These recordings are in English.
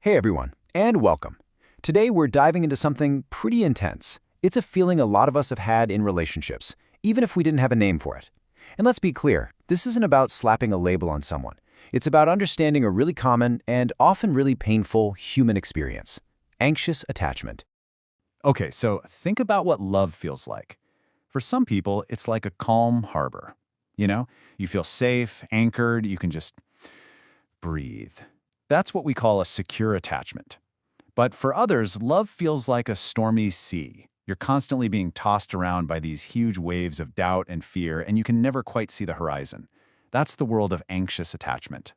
Hey everyone, and welcome. Today we're diving into something pretty intense. It's a feeling a lot of us have had in relationships, even if we didn't have a name for it. And let's be clear, this isn't about slapping a label on someone. It's about understanding a really common and often really painful human experience: anxious attachment. Okay, so think about what love feels like. For some people, it's like a calm harbor. You feel safe, anchored, you can just breathe. That's what we call a secure attachment. But for others, love feels like a stormy sea. You're constantly being tossed around by these huge waves of doubt and fear, and you can never quite see the horizon. That's the world of anxious attachment.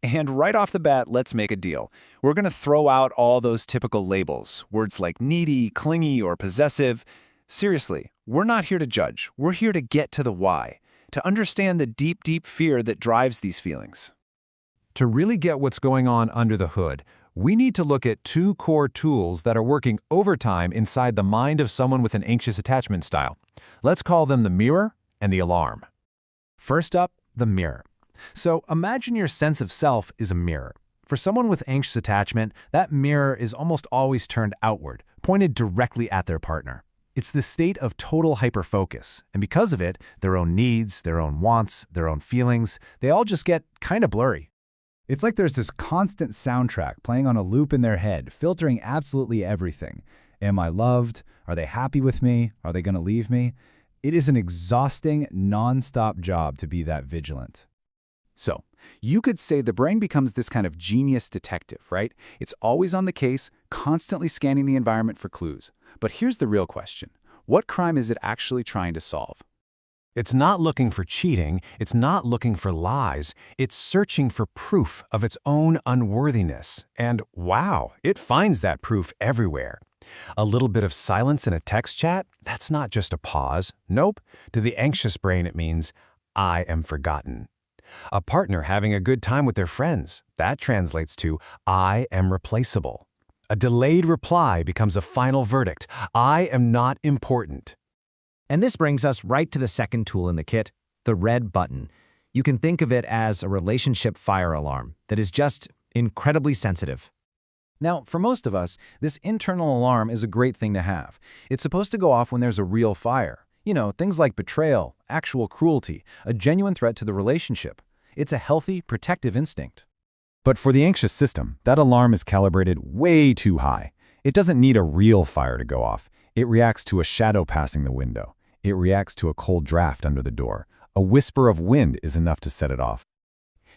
And right off the bat, let's make a deal. We're going to throw out all those typical labels, words like needy, clingy, or possessive. Seriously, we're not here to judge. We're here to get to the why, to understand the deep, deep fear that drives these feelings. To really get what's going on under the hood, we need to look at two core tools that are working overtime inside the mind of someone with an anxious attachment style. Let's call them the mirror and the alarm. First up, the mirror. So imagine your sense of self is a mirror. For someone with anxious attachment, that mirror is almost always turned outward, pointed directly at their partner. It's the state of total hyperfocus, and because of it, their own needs, their own wants, their own feelings, they all just get kind of blurry. It's like there's this constant soundtrack playing on a loop in their head, filtering absolutely everything. Am I loved? Are they happy with me? Are they going to leave me? It is an exhausting, non-stop job to be that vigilant. So, you could say the brain becomes this kind of genius detective, right? It's always on the case, constantly scanning the environment for clues. But here's the real question. What crime is it actually trying to solve? It's not looking for cheating, it's not looking for lies, it's searching for proof of its own unworthiness. And wow, it finds that proof everywhere. A little bit of silence in a text chat? That's not just a pause. Nope. To the anxious brain, it means, I am forgotten. A partner having a good time with their friends? That translates to, I am replaceable. A delayed reply becomes a final verdict. I am not important. And this brings us right to the second tool in the kit, the red button. You can think of it as a relationship fire alarm that is just incredibly sensitive. Now, for most of us, this internal alarm is a great thing to have. It's supposed to go off when there's a real fire. Things like betrayal, actual cruelty, a genuine threat to the relationship. It's a healthy, protective instinct. But for the anxious system, that alarm is calibrated way too high. It doesn't need a real fire to go off. It reacts to a shadow passing the window. It reacts to a cold draft under the door. A whisper of wind is enough to set it off.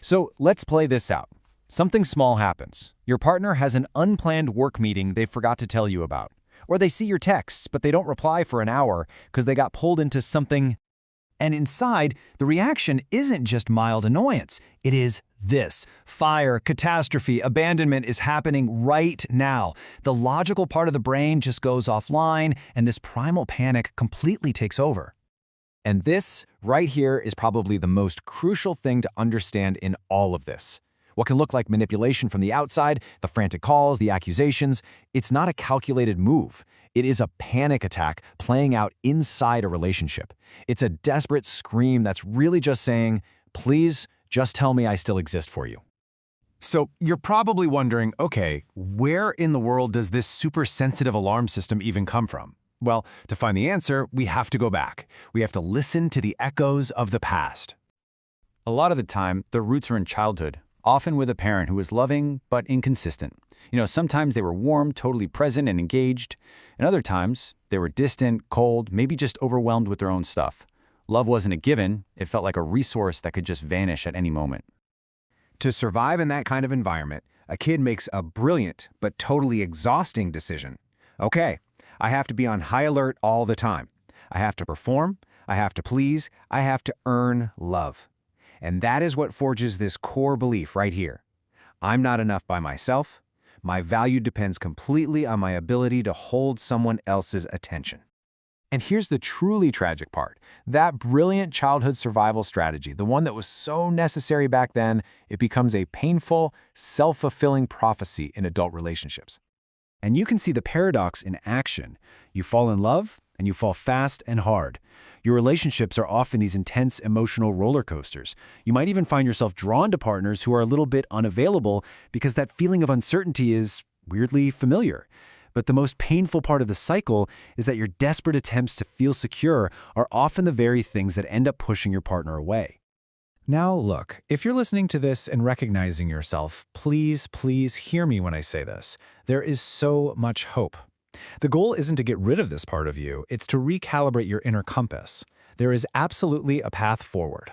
So let's play this out. Something small happens. Your partner has an unplanned work meeting they forgot to tell you about. Or they see your texts, but they don't reply for an hour because they got pulled into something. And inside, the reaction isn't just mild annoyance. It is this. Fire, catastrophe, abandonment is happening right now. The logical part of the brain just goes offline, and this primal panic completely takes over. And this, right here, is probably the most crucial thing to understand in all of this. What can look like manipulation from the outside, the frantic calls, the accusations, it's not a calculated move. It is a panic attack playing out inside a relationship. It's a desperate scream that's really just saying, please, just tell me I still exist for you. So you're probably wondering, okay, where in the world does this super sensitive alarm system even come from? Well, to find the answer, we have to go back. We have to listen to the echoes of the past. A lot of the time, the roots are in childhood, often with a parent who was loving but inconsistent. Sometimes they were warm, totally present and engaged, and other times they were distant, cold, maybe just overwhelmed with their own stuff. Love wasn't a given, it felt like a resource that could just vanish at any moment. To survive in that kind of environment, a kid makes a brilliant but totally exhausting decision. Okay, I have to be on high alert all the time. I have to perform, I have to please, I have to earn love. And that is what forges this core belief right here. I'm not enough by myself. My value depends completely on my ability to hold someone else's attention. And here's the truly tragic part. That brilliant childhood survival strategy, the one that was so necessary back then, it becomes a painful, self-fulfilling prophecy in adult relationships. And you can see the paradox in action. You fall in love, and you fall fast and hard. Your relationships are often these intense emotional roller coasters. You might even find yourself drawn to partners who are a little bit unavailable because that feeling of uncertainty is weirdly familiar. But the most painful part of the cycle is that your desperate attempts to feel secure are often the very things that end up pushing your partner away. Now look, if you're listening to this and recognizing yourself, please hear me when I say this. There is so much hope. The goal isn't to get rid of this part of you, it's to recalibrate your inner compass. There is absolutely a path forward.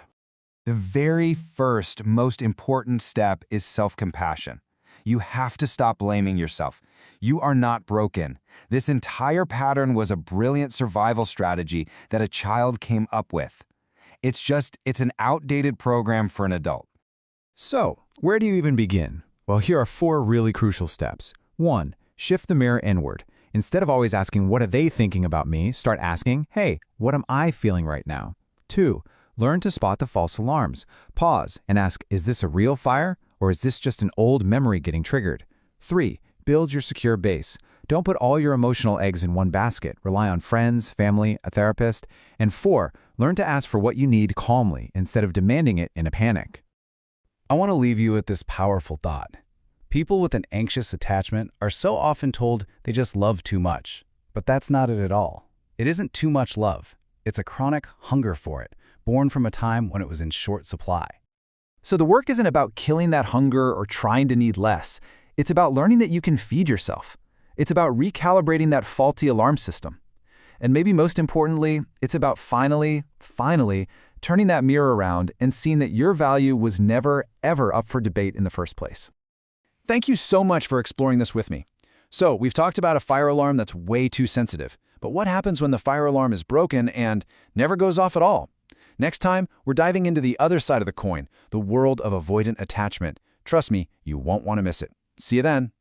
The very first, most important step is self-compassion. You have to stop blaming yourself. You are not broken. This entire pattern was a brilliant survival strategy that a child came up with. It's an outdated program for an adult. So, where do you even begin? Well, here are 4 really crucial steps. 1. Shift the mirror inward. Instead of always asking, what are they thinking about me? Start asking, hey, what am I feeling right now? 2. Learn to spot the false alarms. Pause and ask, is this a real fire? Or is this just an old memory getting triggered? 3. Build your secure base. Don't put all your emotional eggs in one basket. Rely on friends, family, a therapist. And 4. Learn to ask for what you need calmly instead of demanding it in a panic. I want to leave you with this powerful thought. People with an anxious attachment are so often told they just love too much. But that's not it at all. It isn't too much love. It's a chronic hunger for it, born from a time when it was in short supply. So the work isn't about killing that hunger or trying to need less. It's about learning that you can feed yourself. It's about recalibrating that faulty alarm system. And maybe most importantly, it's about finally turning that mirror around and seeing that your value was never, ever up for debate in the first place. Thank you so much for exploring this with me. So, we've talked about a fire alarm that's way too sensitive. But what happens when the fire alarm is broken and never goes off at all? Next time, we're diving into the other side of the coin, the world of avoidant attachment. Trust me, you won't want to miss it. See you then.